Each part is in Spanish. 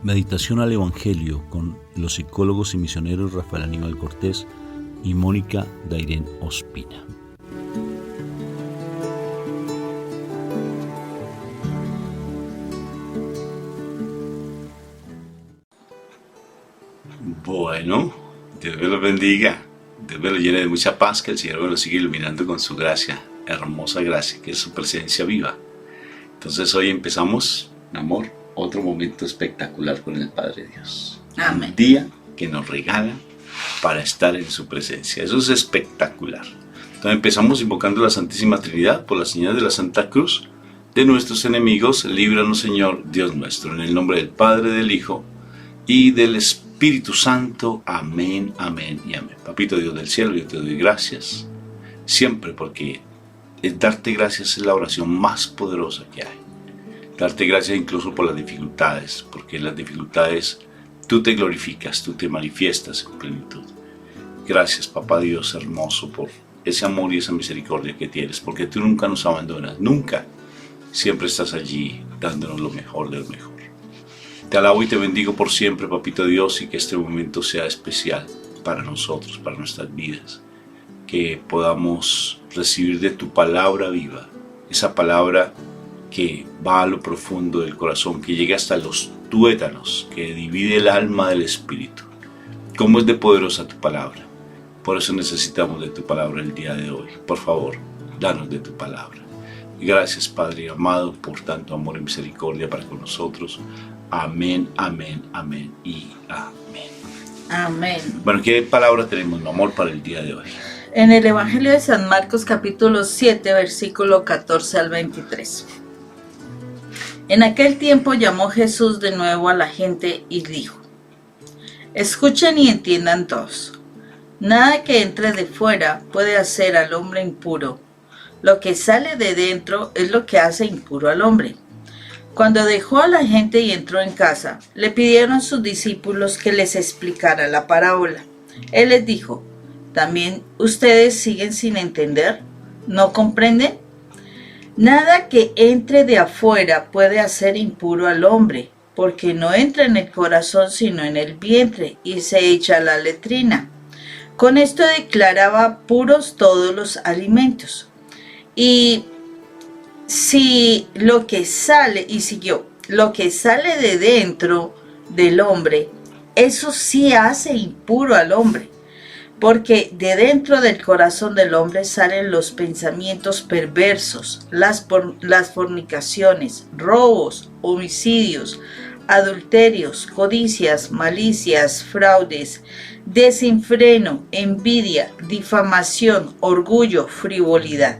Meditación al Evangelio con los psicólogos y misioneros Rafael Aníbal Cortés y Mónica Dairén Ospina. Bueno, Dios me los bendiga, Dios me lo llene de mucha paz, que el Señor me lo siga iluminando con su gracia, hermosa gracia, que es su presencia viva. Entonces hoy empezamos, amor, otro momento espectacular con el Padre Dios. Amén. Un día que nos regala para estar en su presencia. Eso es espectacular. Entonces empezamos invocando a la Santísima Trinidad por la señal de la Santa Cruz de nuestros enemigos. Líbranos, Señor, Dios nuestro, en el nombre del Padre, del Hijo y del Espíritu Santo. Amén, amén y amén. Papito Dios del cielo, yo te doy gracias siempre, porque darte gracias es la oración más poderosa que hay. Darte gracias incluso por las dificultades, porque en las dificultades tú te glorificas, tú te manifiestas en plenitud. Gracias, Papá Dios hermoso, por ese amor y esa misericordia que tienes, porque tú nunca nos abandonas, nunca. Siempre estás allí dándonos lo mejor del mejor. Te alabo y te bendigo por siempre, Papito Dios, y que este momento sea especial para nosotros, para nuestras vidas. Que podamos recibir de tu palabra viva, esa palabra que va a lo profundo del corazón, que llega hasta los tuétanos, que divide el alma del espíritu. ¿Cómo es de poderosa tu palabra? Por eso necesitamos de tu palabra el día de hoy. Por favor, danos de tu palabra. Gracias, Padre amado, por tanto amor y misericordia para con nosotros. Amén, amén, amén y amén. Amén. Bueno, ¿qué palabra tenemos, mi amor, para el día de hoy? En el Evangelio de San Marcos, capítulo 7, versículo 14 al 23. En aquel tiempo llamó Jesús de nuevo a la gente y dijo: escuchen y entiendan todos. Nada que entre de fuera puede hacer al hombre impuro. Lo que sale de dentro es lo que hace impuro al hombre. Cuando dejó a la gente y entró en casa, le pidieron a sus discípulos que les explicara la parábola. Él les dijo: ¿también ustedes siguen sin entender? ¿No comprenden? Nada que entre de afuera puede hacer impuro al hombre, porque no entra en el corazón sino en el vientre y se echa a la letrina. Con esto declaraba puros todos los alimentos. Y si lo que sale, y siguió, lo que sale de dentro del hombre, eso sí hace impuro al hombre. Porque de dentro del corazón del hombre salen los pensamientos perversos, las fornicaciones, robos, homicidios, adulterios, codicias, malicias, fraudes, desenfreno, envidia, difamación, orgullo, frivolidad.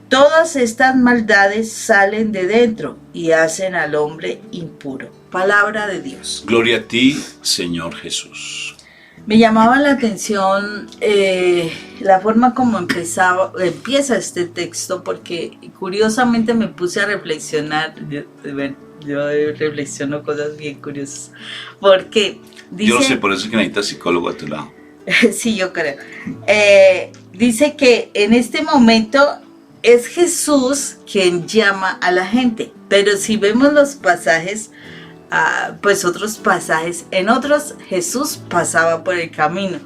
Todas estas maldades salen de dentro y hacen al hombre impuro. Palabra de Dios. Gloria a ti, Señor Jesús. Me llamaba la atención la forma como empieza este texto, porque curiosamente me puse a reflexionar. Yo reflexiono cosas bien curiosas. Porque dice, yo lo sé, por eso es que necesitas psicólogo a tu lado. Sí, yo creo. Dice que en este momento es Jesús quien llama a la gente. Pero si vemos los pasajes, pues otros pasajes, en otros Jesús pasaba por el camino,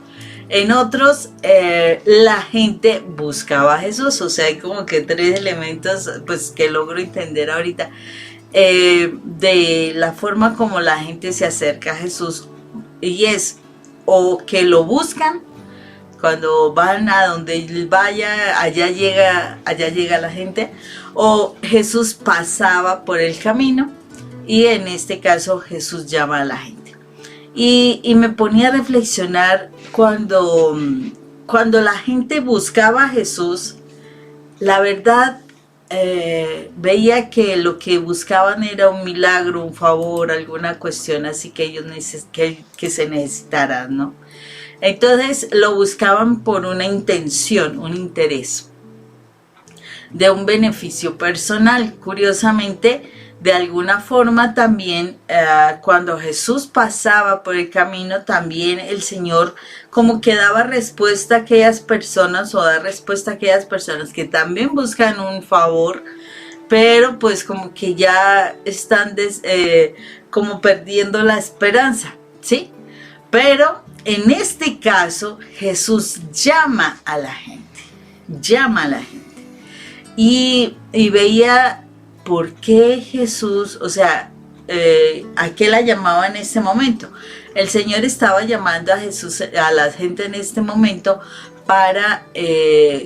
en otros la gente buscaba a Jesús. O sea, hay como que tres elementos pues que logro entender ahorita de la forma como la gente se acerca a Jesús, y es o que lo buscan, cuando van a donde él vaya, allá llega la gente, o Jesús pasaba por el camino. Y en este caso Jesús llama a la gente. Y me ponía a reflexionar cuando la gente buscaba a Jesús, la verdad veía que lo que buscaban era un milagro, un favor, alguna cuestión así que ellos que se necesitaran, ¿no? Entonces lo buscaban por una intención, un interés de un beneficio personal. Curiosamente, de alguna forma también cuando Jesús pasaba por el camino, también el Señor como que daba respuesta a aquellas personas, o da respuesta a aquellas personas que también buscan un favor, pero pues como que ya están como perdiendo la esperanza, ¿sí? Pero en este caso Jesús llama a la gente, y veía por qué Jesús, o sea, ¿a qué la llamaba en este momento? El Señor estaba llamando a Jesús, a la gente en este momento para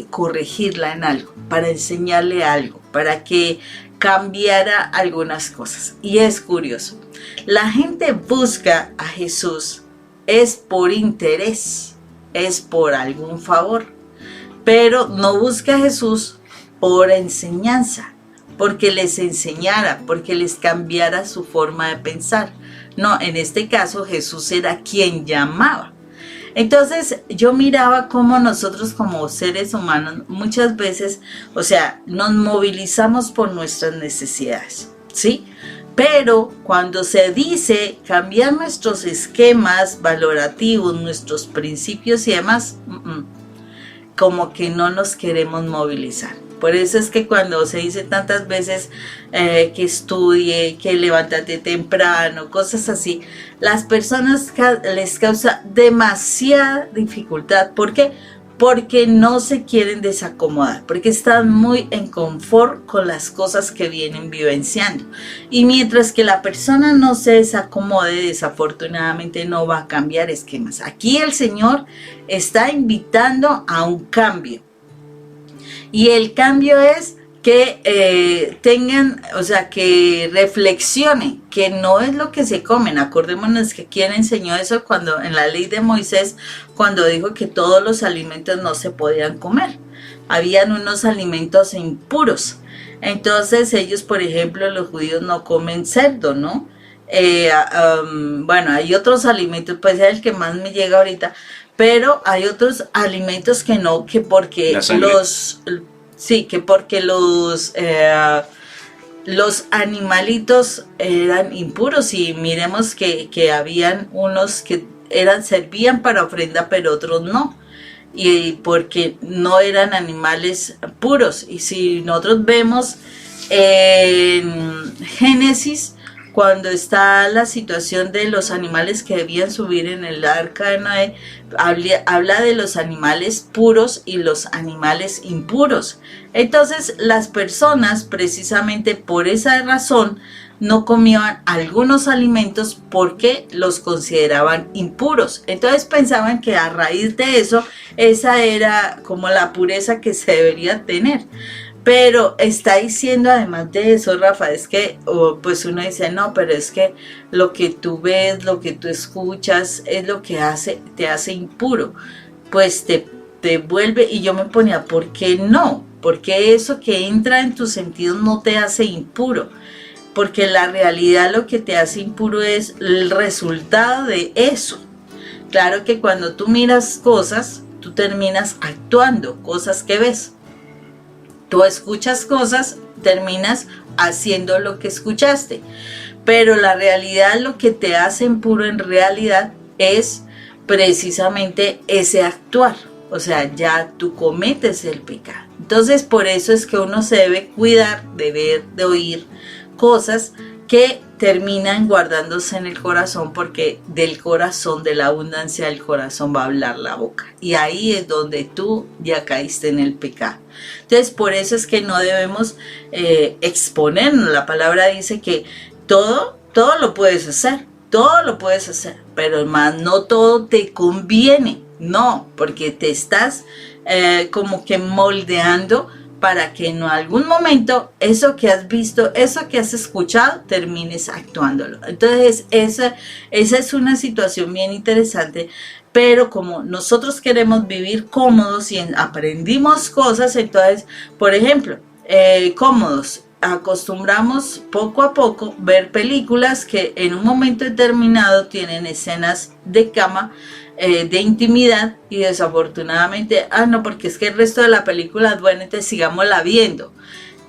corregirla en algo, para enseñarle algo, para que cambiara algunas cosas. Y es curioso, la gente busca a Jesús es por interés, es por algún favor, pero no busca a Jesús por enseñanza, porque les enseñara, porque les cambiara su forma de pensar. No, en este caso Jesús era quien llamaba. Entonces yo miraba cómo nosotros como seres humanos muchas veces, o sea, nos movilizamos por nuestras necesidades, ¿sí? Pero cuando se dice cambiar nuestros esquemas valorativos, nuestros principios y demás, como que no nos queremos movilizar. Por eso es que cuando se dice tantas veces que estudie, que levántate temprano, cosas así, las personas les causa demasiada dificultad. ¿Por qué? Porque no se quieren desacomodar, porque están muy en confort con las cosas que vienen vivenciando. Y mientras que la persona no se desacomode, desafortunadamente no va a cambiar esquemas. Aquí el Señor está invitando a un cambio. Y el cambio es que tengan, o sea, que reflexionen, que no es lo que se comen. Acordémonos que quien enseñó eso cuando en la ley de Moisés, cuando dijo que todos los alimentos no se podían comer. Habían unos alimentos impuros. Entonces ellos, por ejemplo, los judíos no comen cerdo, ¿no? Bueno, hay otros alimentos, pues es el que más me llega ahorita, pero hay otros alimentos que no, que porque los animalitos eran impuros. Y miremos que habían unos que servían para ofrenda, pero otros no, y porque no eran animales puros. Y si nosotros vemos en Génesis, cuando está la situación de los animales que debían subir en el arca de Noé, habla de los animales puros y los animales impuros. Entonces las personas, precisamente por esa razón, no comían algunos alimentos porque los consideraban impuros. Entonces pensaban que a raíz de eso, esa era como la pureza que se debería tener. Pero está diciendo, además de eso, Rafa, es que pues uno dice, no, pero es que lo que tú ves, lo que tú escuchas, es lo que te hace impuro. Pues te vuelve, y yo me ponía, ¿por qué no? Porque eso que entra en tus sentidos no te hace impuro. Porque la realidad lo que te hace impuro es el resultado de eso. Claro que cuando tú miras cosas, tú terminas actuando, cosas que ves. Tú escuchas cosas, terminas haciendo lo que escuchaste. Pero la realidad, lo que te hace impuro en realidad es precisamente ese actuar. O sea, ya tú cometes el pecado. Entonces, por eso es que uno se debe cuidar de ver, de oír cosas que terminan guardándose en el corazón, porque del corazón, de la abundancia del corazón va a hablar la boca. Y ahí es donde tú ya caíste en el pecado. Entonces, por eso es que no debemos exponernos. La palabra dice que todo lo puedes hacer, pero más no todo te conviene. No, porque te estás como que moldeando para que en algún momento eso que has visto, eso que has escuchado, termines actuándolo. Entonces esa es una situación bien interesante, pero como nosotros queremos vivir cómodos y aprendimos cosas, entonces, por ejemplo, cómodos, acostumbramos poco a poco ver películas que en un momento determinado tienen escenas de cama, de intimidad, y desafortunadamente, no, porque es que el resto de la película es buena, entonces sigámosla viendo.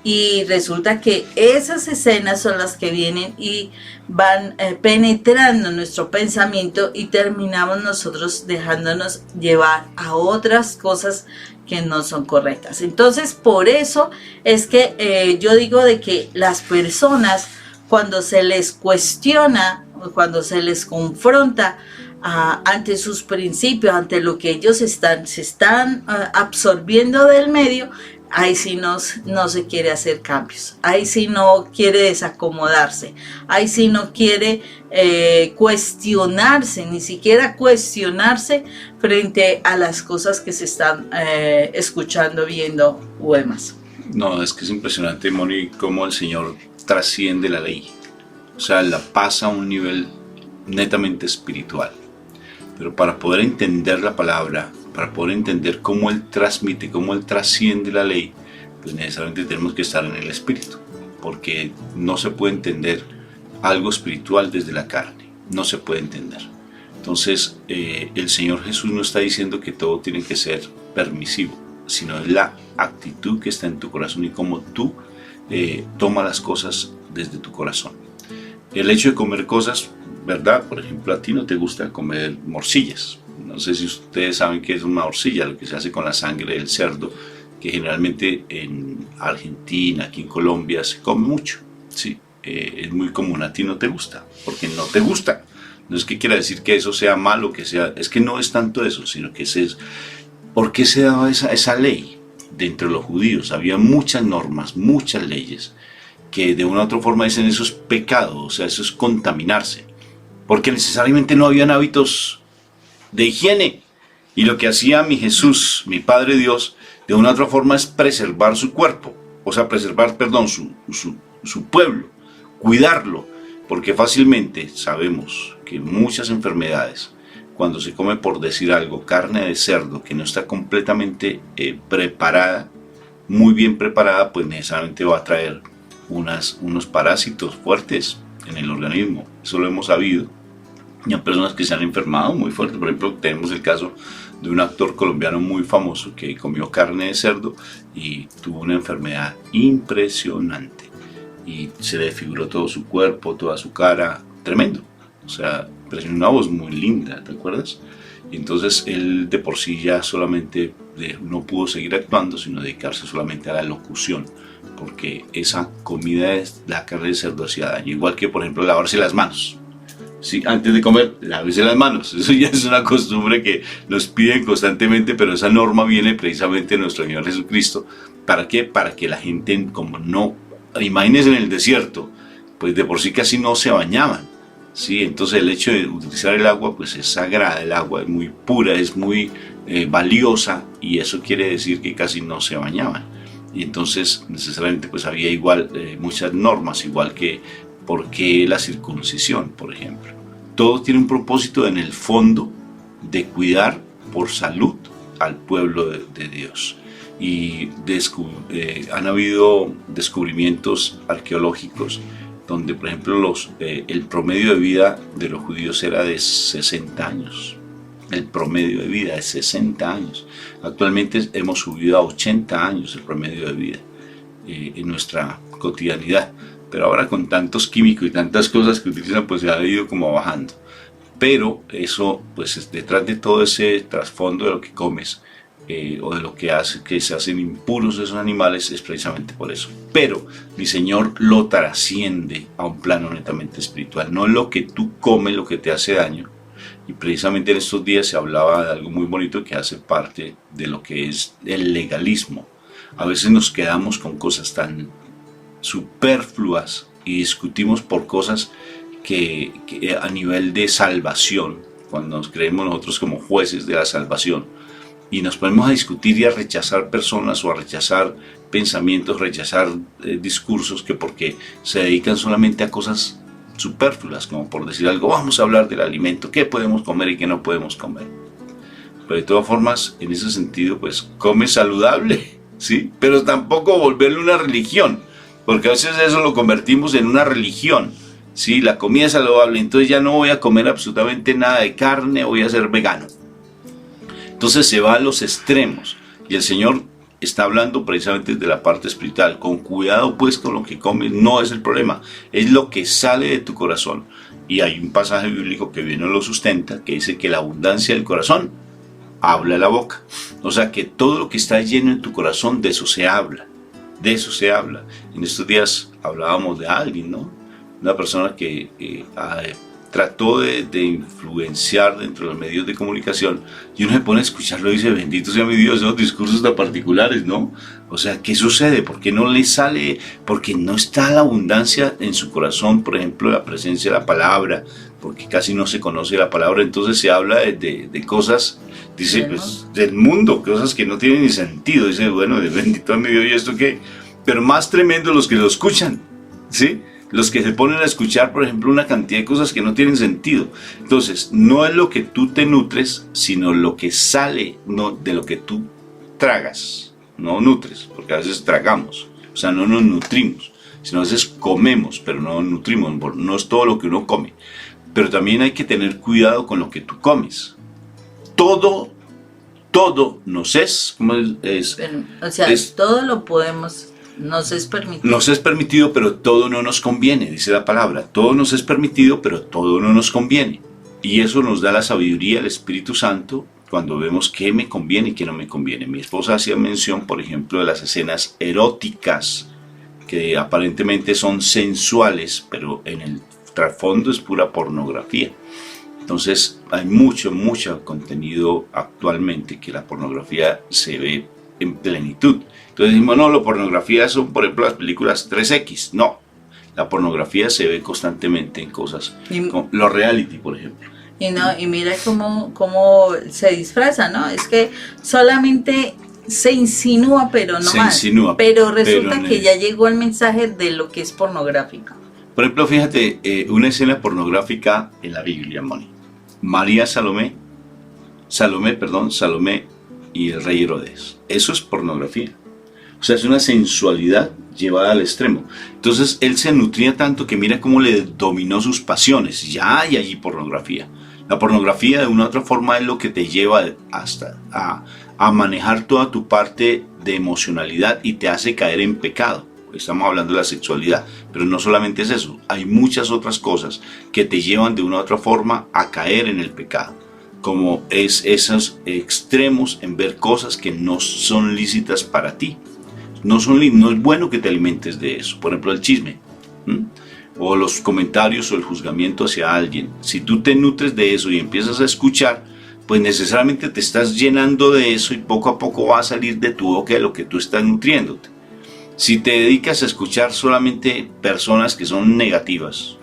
Y resulta que esas escenas son las que vienen y van penetrando nuestro pensamiento, y terminamos nosotros dejándonos llevar a otras cosas que no son correctas. Entonces, por eso es que yo digo de que las personas cuando se les cuestiona, cuando se les confronta ante sus principios, ante lo que ellos se están absorbiendo del medio, ahí sí no se quiere hacer cambios, ahí sí no quiere desacomodarse, ahí sí no quiere cuestionarse, ni siquiera cuestionarse frente a las cosas que se están escuchando, viendo o demás. No, es que es impresionante, Moni, cómo el Señor trasciende la ley. O sea, la pasa a un nivel netamente espiritual. Pero para poder entender la palabra, para poder entender cómo Él transmite, cómo Él trasciende la ley, pues necesariamente tenemos que estar en el Espíritu. Porque no se puede entender algo espiritual desde la carne. No se puede entender. Entonces, el Señor Jesús no está diciendo que todo tiene que ser permisivo, sino es la actitud que está en tu corazón y cómo tú tomas las cosas desde tu corazón. El hecho de comer cosas, ¿verdad? Por ejemplo, a ti no te gusta comer morcillas. No sé si ustedes saben qué es una morcilla, lo que se hace con la sangre del cerdo, que generalmente en Argentina, aquí en Colombia, se come mucho. Sí, es muy común. A ti no te gusta, porque no te gusta. No es que quiera decir que eso sea malo, que sea, es que no es tanto eso, sino que es... ¿Por qué se daba esa ley? Dentro de los judíos había muchas normas, muchas leyes, que de una u otra forma dicen eso es pecado, o sea, eso es contaminarse, porque necesariamente no habían hábitos de higiene, y lo que hacía mi Jesús, mi Padre Dios, de una u otra forma es preservar su cuerpo, o sea, preservar, perdón, su pueblo, cuidarlo, porque fácilmente sabemos que muchas enfermedades, cuando se come, por decir algo, carne de cerdo que no está completamente preparada, muy bien preparada, pues necesariamente va a traer unos parásitos fuertes en el organismo. Eso lo hemos sabido. Y hay personas que se han enfermado muy fuerte. Por ejemplo, tenemos el caso de un actor colombiano muy famoso que comió carne de cerdo y tuvo una enfermedad impresionante. Y se desfiguró todo su cuerpo, toda su cara, tremendo. O sea, pero tiene una voz muy linda, ¿te acuerdas? Y entonces él de por sí ya solamente no pudo seguir actuando, sino dedicarse solamente a la locución, porque esa comida, la carne de cerdo, hacía daño. Igual que, por ejemplo, lavarse las manos. Sí, antes de comer, lávese las manos. Eso ya es una costumbre que nos piden constantemente, pero esa norma viene precisamente de nuestro Señor Jesucristo. ¿Para qué? Para que la gente, como no, imagínense en el desierto, pues de por sí casi no se bañaban. Sí, entonces el hecho de utilizar el agua pues es sagrada, el agua es muy pura, es muy valiosa, y eso quiere decir que casi no se bañaban, y entonces necesariamente pues había igual muchas normas, igual que porque la circuncisión, por ejemplo, todo tiene un propósito en el fondo de cuidar por salud al pueblo de Dios. Y han habido descubrimientos arqueológicos donde, por ejemplo, el promedio de vida de los judíos era de 60 años. El promedio de vida es 60 años. Actualmente hemos subido a 80 años el promedio de vida en nuestra cotidianidad. Pero ahora con tantos químicos y tantas cosas que utilizan, pues se ha ido como bajando. Pero eso, pues detrás de todo ese trasfondo de lo que comes, o de lo que hace que se hacen impuros esos animales, es precisamente por eso. Pero mi Señor lo trasciende a un plano netamente espiritual. No es lo que tú comes lo que te hace daño. Y precisamente en estos días se hablaba de algo muy bonito que hace parte de lo que es el legalismo. A veces nos quedamos con cosas tan superfluas y discutimos por cosas que a nivel de salvación, cuando nos creemos nosotros como jueces de la salvación, y nos ponemos a discutir y a rechazar personas o a rechazar pensamientos, rechazar discursos que porque se dedican solamente a cosas superfluas, como por decir algo, vamos a hablar del alimento, qué podemos comer y qué no podemos comer. Pero de todas formas, en ese sentido, pues come saludable, ¿sí? Pero tampoco volverlo una religión, porque a veces eso lo convertimos en una religión, ¿sí? La comida es saludable, entonces ya no voy a comer absolutamente nada de carne, voy a ser vegano. Entonces se va a los extremos, y el Señor está hablando precisamente de la parte espiritual. Con cuidado pues con lo que comes, no es el problema, es lo que sale de tu corazón. Y hay un pasaje bíblico que bien lo sustenta, que dice que la abundancia del corazón habla la boca. O sea que todo lo que está lleno en tu corazón, de eso se habla, de eso se habla. En estos días hablábamos de alguien, ¿no? una persona que trató de influenciar dentro de los medios de comunicación, y uno se pone a escucharlo y dice, bendito sea mi Dios, esos discursos tan particulares, ¿no? O sea, ¿qué sucede? ¿Por qué no le sale? Porque no está la abundancia en su corazón, por ejemplo, la presencia de la palabra, porque casi no se conoce la palabra, entonces se habla de cosas, dice, pues, del mundo, cosas que no tienen ni sentido, dice, bueno, bendito sea mi Dios, ¿y esto qué? Pero más tremendo los que lo escuchan, ¿sí? Los que se ponen a escuchar, por ejemplo, una cantidad de cosas que no tienen sentido. Entonces, no es lo que tú te nutres, sino lo que sale de lo que tú tragas. No nutres, porque a veces tragamos, o sea, no nos nutrimos, sino a veces comemos, pero no nos nutrimos, no es todo lo que uno come. Pero también hay que tener cuidado con lo que tú comes. Todo nos es, ¿cómo es? Pero, o sea, todo lo podemos... Nos es permitido. Nos es permitido, pero todo no nos conviene, dice la palabra. Todo nos es permitido, pero todo no nos conviene. Y eso nos da la sabiduría del Espíritu Santo cuando vemos qué me conviene y qué no me conviene. Mi esposa hacía mención, por ejemplo, de las escenas eróticas, que aparentemente son sensuales, pero en el trasfondo es pura pornografía. Entonces hay mucho contenido actualmente que la pornografía se ve en plenitud. Entonces decimos, no, la pornografía son, por ejemplo, las películas 3X. No, la pornografía se ve constantemente en cosas, como los reality, por ejemplo. Y mira cómo se disfraza, ¿no? Es que solamente se insinúa, pero no más. Pero resulta que ya llegó el mensaje de lo que es pornográfico. Por ejemplo, fíjate, una escena pornográfica en la Biblia, Moni. Salomé y el rey Herodes. Eso es pornografía. O sea, es una sensualidad llevada al extremo. Entonces, él se nutría tanto que mira cómo le dominó sus pasiones. Ya hay allí pornografía. La pornografía, de una u otra forma, es lo que te lleva hasta a manejar toda tu parte de emocionalidad y te hace caer en pecado. Estamos hablando de la sexualidad, pero no solamente es eso. Hay muchas otras cosas que te llevan de una u otra forma a caer en el pecado, como es esos extremos en ver cosas que no son lícitas para ti. No es bueno que te alimentes de eso. Por ejemplo, el chisme, o los comentarios o el juzgamiento hacia alguien. Si tú te nutres de eso y empiezas a escuchar, pues necesariamente te estás llenando de eso y poco a poco va a salir de tu boca de lo que tú estás nutriéndote. Si te dedicas a escuchar solamente personas que son negativas,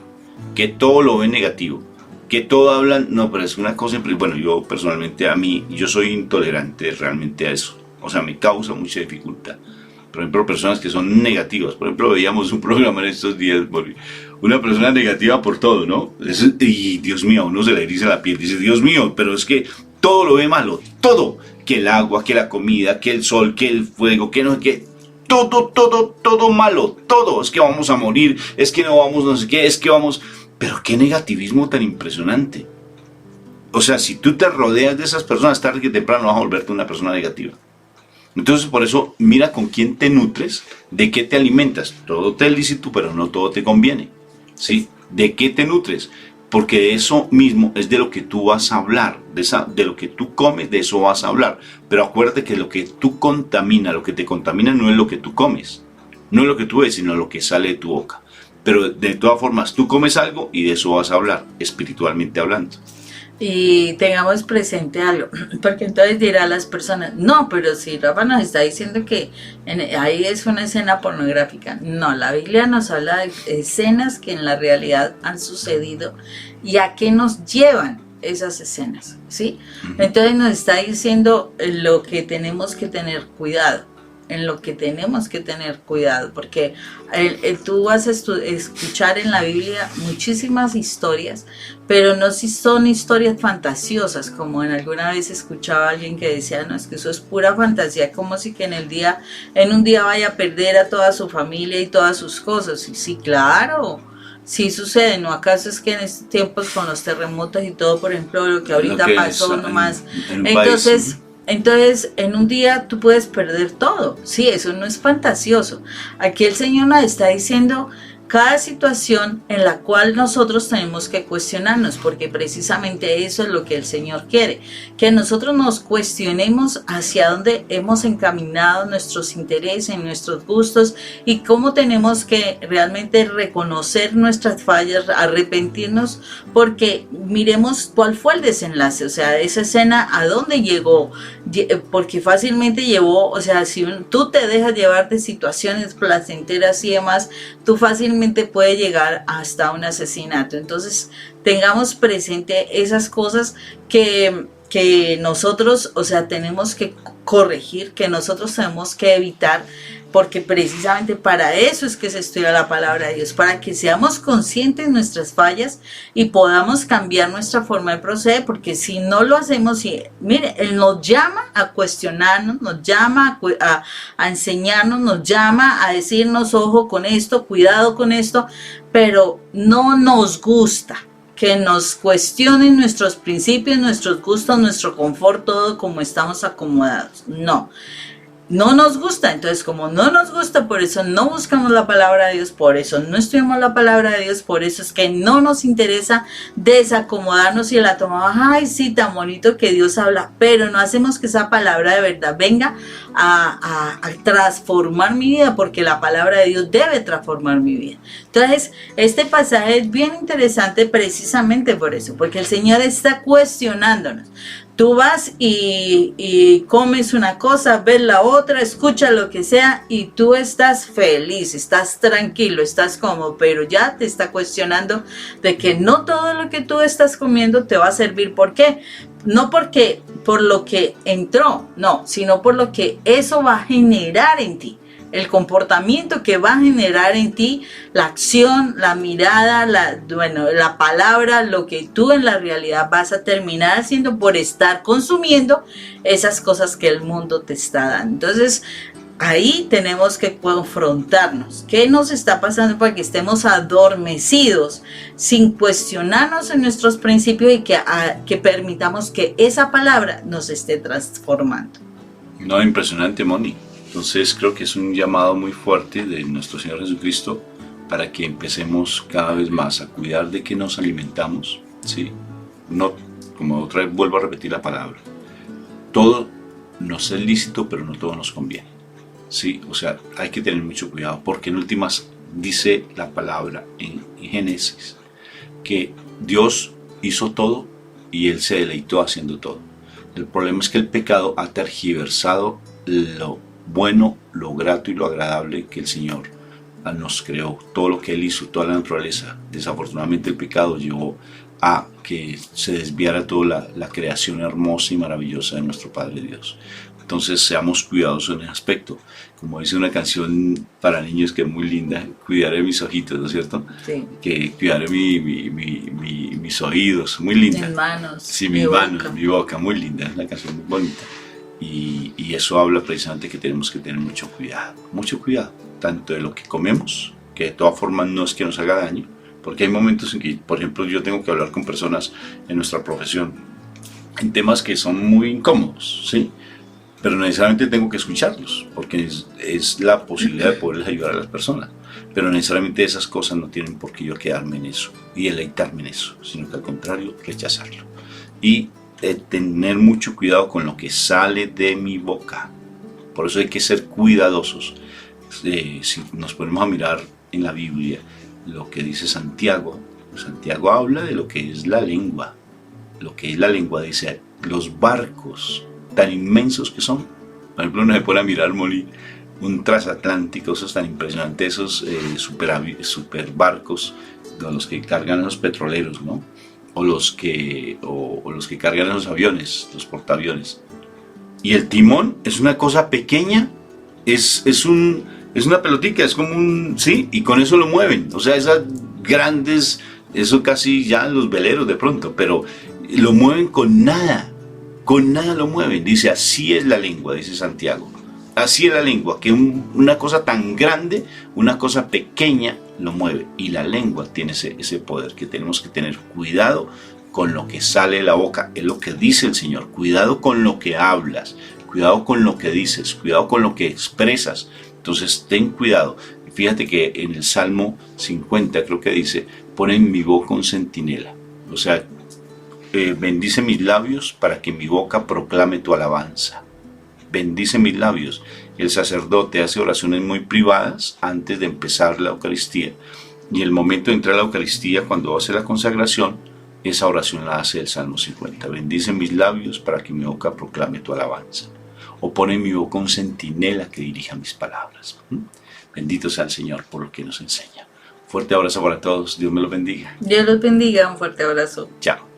que todo lo ven negativo, que todo hablan, no, pero es una cosa, bueno, yo personalmente yo soy intolerante realmente a eso, o sea, me causa mucha dificultad. Por ejemplo, personas que son negativas, por ejemplo, veíamos un programa en estos días, una persona negativa por todo, ¿no? Y Dios mío, uno se le eriza la piel, dice, Dios mío, pero es que todo lo ve malo, todo, que el agua, que la comida, que el sol, que el fuego, que no sé qué, todo malo, todo, es que vamos a morir, es que no vamos, no sé qué, es que vamos... Pero qué negativismo tan impresionante. O sea, si tú te rodeas de esas personas, tarde que temprano vas a volverte una persona negativa. Entonces, por eso, mira con quién te nutres, de qué te alimentas. Todo te es lícito, pero no todo te conviene. ¿Sí? ¿De qué te nutres? Porque de eso mismo es de lo que tú vas a hablar. De lo que tú comes, de eso vas a hablar. Pero acuérdate que lo que tú contamina, lo que te contamina no es lo que tú comes. No es lo que tú ves, sino lo que sale de tu boca. Pero de todas formas, tú comes algo y de eso vas a hablar, espiritualmente hablando. Y tengamos presente algo, porque entonces dirán las personas, no, pero si Rafa nos está diciendo que ahí es una escena pornográfica. No, la Biblia nos habla de escenas que en la realidad han sucedido y a qué nos llevan esas escenas, ¿sí? Entonces nos está diciendo lo que tenemos que tener cuidado. En lo que tenemos que tener cuidado, porque tú vas a escuchar en la Biblia muchísimas historias, pero no si son historias fantasiosas, como en alguna vez escuchaba a alguien que decía, no, es que eso es pura fantasía, como si que en un día vaya a perder a toda su familia y todas sus cosas. Y sí, claro, sí sucede, ¿no? ¿Acaso es que en estos tiempos con los terremotos y todo, por ejemplo, lo que ahorita pasó nomás, Entonces, en un día tú puedes perder todo. Sí, eso no es fantasioso. Aquí el Señor nos está diciendo cada situación en la cual nosotros tenemos que cuestionarnos, porque precisamente eso es lo que el Señor quiere, que nosotros nos cuestionemos hacia dónde hemos encaminado nuestros intereses, nuestros gustos y cómo tenemos que realmente reconocer nuestras fallas, arrepentirnos, porque miremos cuál fue el desenlace, o sea, esa escena a dónde llegó, porque fácilmente llevó, o sea, si tú te dejas llevar de situaciones placenteras y demás, tú fácilmente puede llegar hasta un asesinato. Entonces tengamos presente esas cosas que nosotros, o sea, tenemos que corregir, que nosotros tenemos que evitar, porque precisamente para eso es que se estudia la palabra de Dios, para que seamos conscientes de nuestras fallas y podamos cambiar nuestra forma de proceder, porque si no lo hacemos, mire, Él nos llama a cuestionarnos, nos llama a enseñarnos, nos llama a decirnos, ojo con esto, cuidado con esto, pero no nos gusta que nos cuestionen nuestros principios, nuestros gustos, nuestro confort, todo como estamos acomodados. No nos gusta. Entonces, como no nos gusta, por eso no buscamos la palabra de Dios, por eso no estudiamos la palabra de Dios, por eso es que no nos interesa desacomodarnos y la tomamos, ay, sí, tan bonito que Dios habla, pero no hacemos que esa palabra de verdad venga a transformar mi vida, porque la palabra de Dios debe transformar mi vida. Entonces, este pasaje es bien interesante precisamente por eso, porque el Señor está cuestionándonos. Tú vas y comes una cosa, ves la otra, escuchas lo que sea y tú estás feliz, estás tranquilo, estás cómodo, pero ya te está cuestionando de que no todo lo que tú estás comiendo te va a servir. ¿Por qué? No porque por lo que entró, no, sino por lo que eso va a generar en ti. El comportamiento que va a generar en ti, la acción, la mirada, la palabra, lo que tú en la realidad vas a terminar haciendo por estar consumiendo esas cosas que el mundo te está dando. Entonces, ahí tenemos que confrontarnos. ¿Qué nos está pasando para que estemos adormecidos sin cuestionarnos en nuestros principios y que permitamos que esa palabra nos esté transformando? No, impresionante, Moni. Entonces creo que es un llamado muy fuerte de nuestro Señor Jesucristo para que empecemos cada vez más a cuidar de que nos alimentamos, ¿sí? No, como otra vez vuelvo a repetir la palabra, todo nos es lícito, pero no todo nos conviene, ¿sí? O sea, hay que tener mucho cuidado, porque en últimas dice la palabra en Génesis que Dios hizo todo y Él se deleitó haciendo todo. El problema es que el pecado ha tergiversado lo bueno, lo grato y lo agradable que el Señor nos creó, todo lo que Él hizo, toda la naturaleza. Desafortunadamente el pecado llevó a que se desviara toda la creación hermosa y maravillosa de nuestro Padre Dios. Entonces seamos cuidadosos en ese aspecto. Como dice una canción para niños que es muy linda, cuidaré mis ojitos, ¿no es cierto? Sí. Que cuidaré mis oídos, muy linda. Mis manos. Sí, mis manos, mi boca, muy linda, es una canción muy bonita. Y eso habla precisamente que tenemos que tener mucho cuidado, tanto de lo que comemos, que de todas formas no es que nos haga daño, porque hay momentos en que, por ejemplo, yo tengo que hablar con personas en nuestra profesión en temas que son muy incómodos, ¿sí? Pero necesariamente tengo que escucharlos, porque es la posibilidad de poderles ayudar a las personas, pero necesariamente esas cosas no tienen por qué yo quedarme en eso y deleitarme en eso, sino que al contrario, rechazarlo. Y tener mucho cuidado con lo que sale de mi boca. Por eso hay que ser cuidadosos. Si nos ponemos a mirar en la Biblia lo que dice Santiago habla de lo que es la lengua. Lo que es la lengua dice los barcos tan inmensos que son. Por ejemplo, uno se pone a mirar, Molly, un transatlántico, esos tan impresionantes, esos super barcos, los que cargan los petroleros, ¿no? O los que cargan esos aviones, los portaaviones. Y el timón es una cosa pequeña, es una pelotica, es como sí, y con eso lo mueven. O sea, esas grandes, eso casi ya los veleros de pronto, pero lo mueven con nada lo mueven. Dice, así es la lengua, dice Santiago. Así es la lengua, que una cosa tan grande, una cosa pequeña lo mueve. Y la lengua tiene ese poder, que tenemos que tener cuidado con lo que sale de la boca. Es lo que dice el Señor. Cuidado con lo que hablas, cuidado con lo que dices, cuidado con lo que expresas. Entonces ten cuidado. Fíjate que en el Salmo 50 creo que dice, pone en mi boca un centinela. O sea, bendice mis labios para que mi boca proclame tu alabanza. Bendice mis labios. El sacerdote hace oraciones muy privadas antes de empezar la Eucaristía. Y el momento de entrar a la Eucaristía, cuando hace la consagración, esa oración la hace el Salmo 50. Bendice mis labios para que mi boca proclame tu alabanza. O pone en mi boca un centinela que dirija mis palabras. Bendito sea el Señor por lo que nos enseña. Fuerte abrazo para todos. Dios me los bendiga. Dios los bendiga. Un fuerte abrazo. Chao.